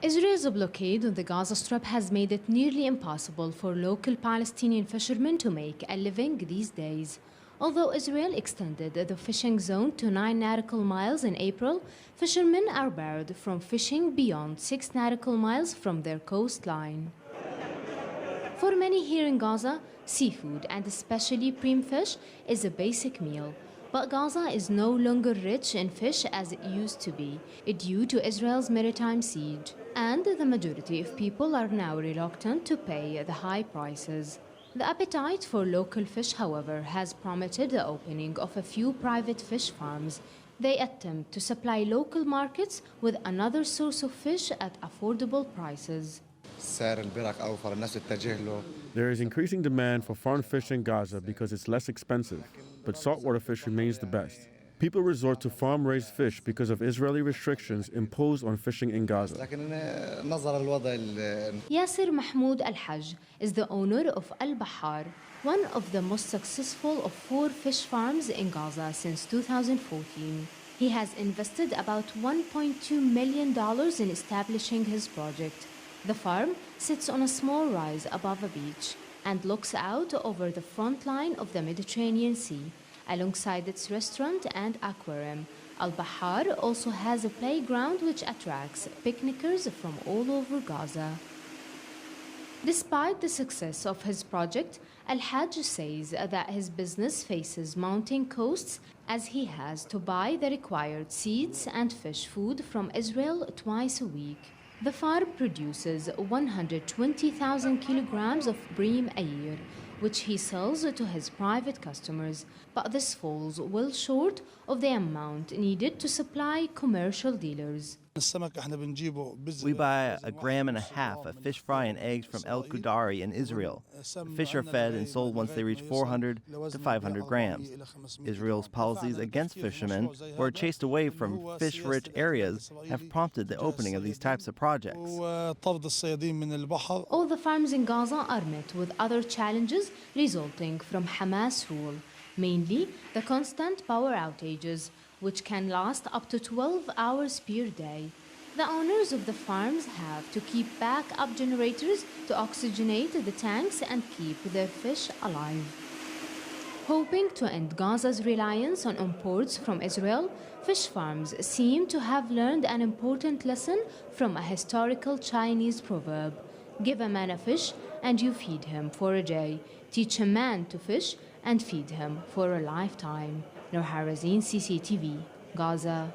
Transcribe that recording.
Israel's blockade on the Gaza Strip has made it nearly impossible for local Palestinian fishermen to make a living these days. Although Israel extended the fishing zone to 9 nautical miles in April, fishermen are barred from fishing beyond 6 nautical miles from their coastline. For many here in Gaza, seafood, and especially prime fish, is a basic meal. But Gaza is no longer rich in fish as it used to be, due to Israel's maritime siege. And the majority of people are now reluctant to pay the high prices. The appetite for local fish, however, has prompted the opening of a few private fish farms. They attempt to supply local markets with another source of fish at affordable prices. There is increasing demand for farm fish in Gaza because it's less expensive, but saltwater fish remains the best. People resort to farm-raised fish because of Israeli restrictions imposed on fishing in Gaza. Yasser Mahmoud Al-Hajj is the owner of Al-Bahar, one of the most successful of 4 fish farms in Gaza since 2014. He has invested about $1.2 million in establishing his project. The farm sits on a small rise above a beach and looks out over the front line of the Mediterranean Sea. Alongside its restaurant and aquarium, Al-Bahar also has a playground which attracts picnickers from all over Gaza. Despite the success of his project, Al-Hajj says that his business faces mounting costs as he has to buy the required seeds and fish food from Israel twice a week. The farm produces 120,000 kilograms of bream a year, which he sells to his private customers, but this falls well short of the amount needed to supply commercial dealers. We buy 1.5 grams of fish fry and eggs from El Kudari in Israel. Fish are fed and sold once they reach 400 to 500 grams. Israel's policies against fishermen who are chased away from fish-rich areas have prompted the opening of these types of projects. All the farms in Gaza are met with other challenges resulting from Hamas rule, mainly the constant power outages, which can last up to 12 hours per day. The owners of the farms have to keep backup generators to oxygenate the tanks and keep their fish alive. Hoping to end Gaza's reliance on imports from Israel, fish farms seem to have learned an important lesson from a historical Chinese proverb: give a man a fish and you feed him for a day. Teach a man to fish and feed him for a lifetime. Nur Harazin, CCTV, Gaza.